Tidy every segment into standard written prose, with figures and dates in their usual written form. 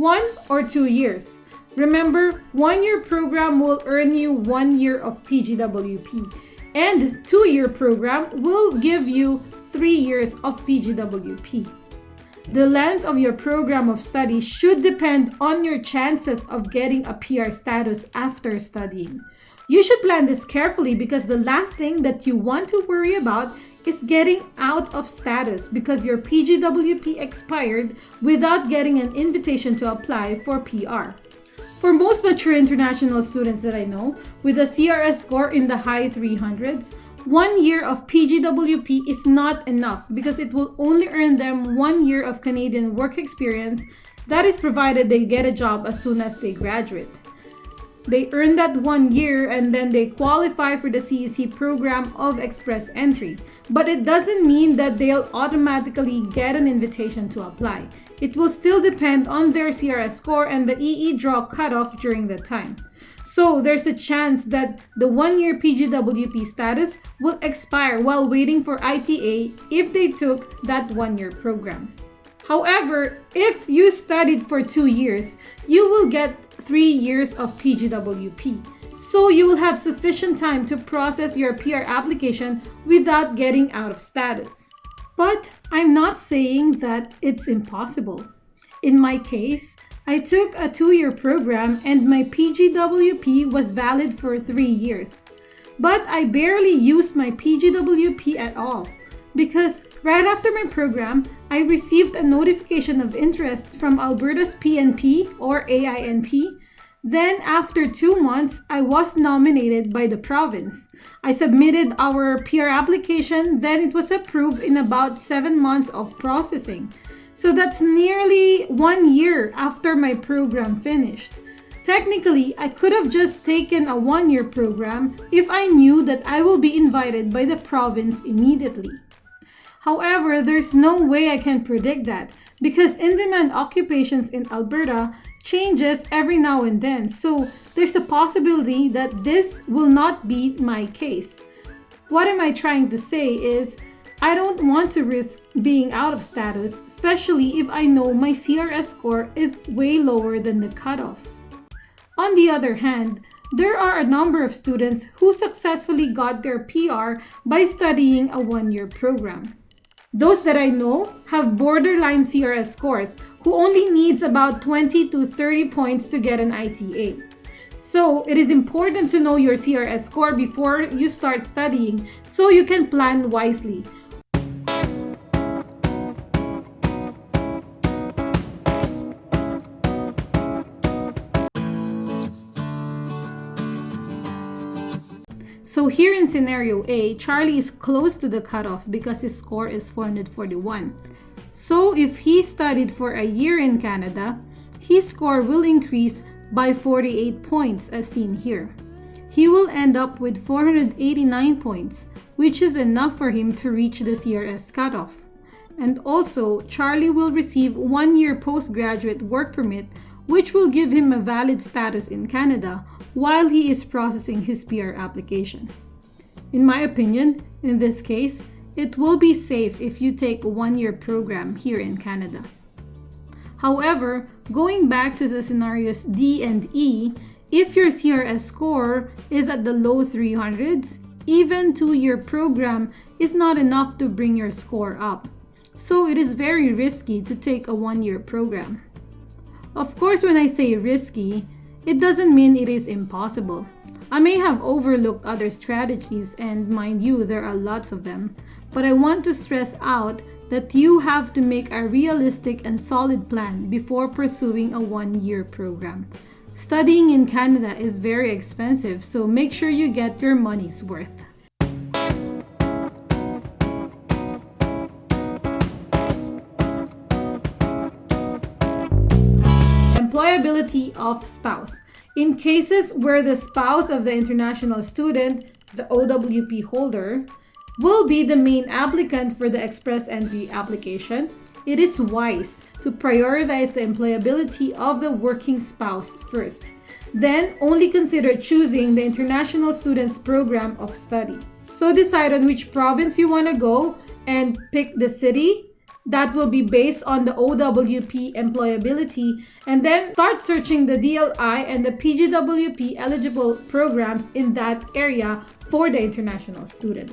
1 or 2 years. Remember, 1-year program will earn you 1 year of PGWP, and 2-year program will give you 3 years of PGWP. The length of your program of study should depend on your chances of getting a PR status after studying. You should plan this carefully because the last thing that you want to worry about is getting out of status because your PGWP expired without getting an invitation to apply for PR. For most mature international students that I know, with a CRS score in the high 300s, 1 year of PGWP is not enough because it will only earn them 1 year of Canadian work experience, that is provided they get a job as soon as they graduate. They earn that 1 year and then they qualify for the CEC program of Express Entry. But it doesn't mean that they'll automatically get an invitation to apply. It will still depend on their CRS score and the EE draw cutoff during that time. So there's a chance that the 1-year PGWP status will expire while waiting for ITA if they took that 1-year program. However, if you studied for 2 years, you will get 3 years of PGWP. So you will have sufficient time to process your PR application without getting out of status. But I'm not saying that it's impossible. In my case, I took a 2-year program and my PGWP was valid for 3 years. But I barely used my PGWP at all because right after my program, I received a notification of interest from Alberta's PNP or AINP. Then after 2 months, I was nominated by the province. I submitted our PR application, then it was approved in about 7 months of processing. So that's nearly 1 year after my program finished. Technically, I could have just taken a 1-year program if I knew that I will be invited by the province immediately. However, there's no way I can predict that because in-demand occupations in Alberta changes every now and then. So there's a possibility that this will not be my case. What am I trying to say is I don't want to risk being out of status, especially if I know my CRS score is way lower than the cutoff. On the other hand, there are a number of students who successfully got their PR by studying a 1-year program. Those that I know have borderline CRS scores who only needs about 20 to 30 points to get an ITA. So it is important to know your CRS score before you start studying so you can plan wisely. So here in scenario A, Charlie is close to the cutoff because his score is 441. So if he studied for a year in Canada, his score will increase by 48 points as seen here. He will end up with 489 points, which is enough for him to reach the CRS cutoff. And also, Charlie will receive 1-year postgraduate work permit, which will give him a valid status in Canada while he is processing his PR application. In my opinion, in this case, it will be safe if you take a 1-year program here in Canada. However, going back to the scenarios D and E, if your CRS score is at the low 300s, even 2-year program is not enough to bring your score up. So it is very risky to take a 1-year program. Of course, when I say risky, it doesn't mean it is impossible. I may have overlooked other strategies, and mind you, there are lots of them. But I want to stress out that you have to make a realistic and solid plan before pursuing a 1-year program. Studying in Canada is very expensive, so make sure you get your money's worth. Employability of spouse. In cases where the spouse of the international student, the OWP holder, will be the main applicant for the Express Entry application, it is wise to prioritize the employability of the working spouse first. Then only consider choosing the international student's program of study. So decide on which province you want to go and pick the city, That will be based on the OWP employability, and then start searching the DLI and the PGWP eligible programs in that area for the international student.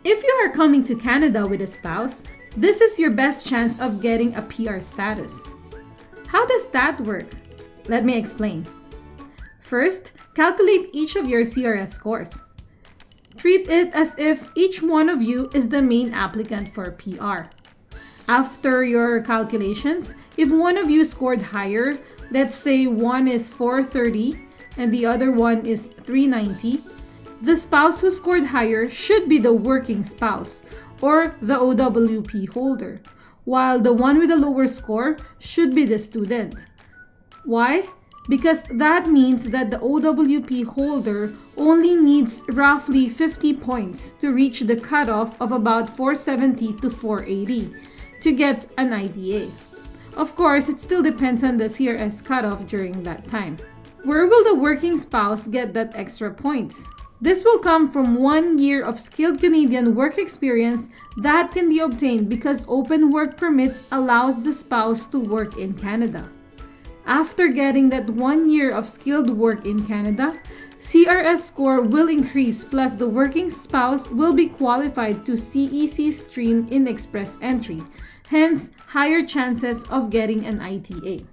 If you are coming to Canada with a spouse, this is your best chance of getting a PR status. How does that work? Let me explain. First, calculate each of your CRS scores. Treat it as if each one of you is the main applicant for PR. After your calculations, if one of you scored higher, let's say one is 430 and the other one is 390, the spouse who scored higher should be the working spouse or the OWP holder, while the one with a lower score should be the student. Why? Because that means that the OWP holder only needs roughly 50 points to reach the cutoff of about 470 to 480 to get an IDA. Of course, it still depends on the CRS cutoff during that time. Where will the working spouse get that extra points? This will come from 1 year of skilled Canadian work experience that can be obtained because Open Work Permit allows the spouse to work in Canada. After getting that 1 year of skilled work in Canada, CRS score will increase, plus the working spouse will be qualified to CEC stream in express entry, hence higher chances of getting an ITA.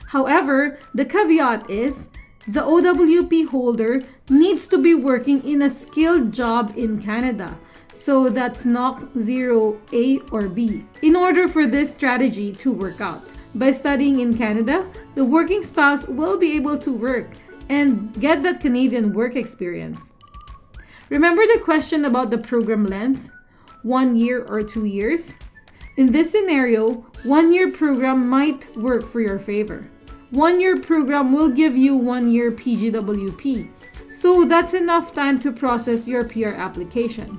However, the caveat is the OWP holder needs to be working in a skilled job in Canada, so that's NOC 0A or B, in order for this strategy to work out. By studying in Canada, the working spouse will be able to work and get that Canadian work experience. Remember the question about the program length? 1 year or 2 years? In this scenario, 1 year program might work for your favor. 1 year program will give you 1 year PGWP, so that's enough time to process your PR application.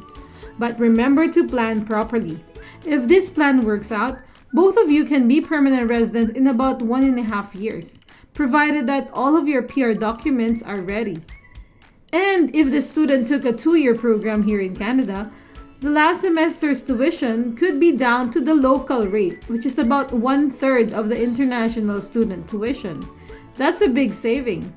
But remember to plan properly. If this plan works out, both of you can be permanent residents in about 1.5 years, provided that all of your PR documents are ready. And if the student took a 2-year program here in Canada, the last semester's tuition could be down to the local rate, which is about 1/3 of the international student tuition. That's a big saving.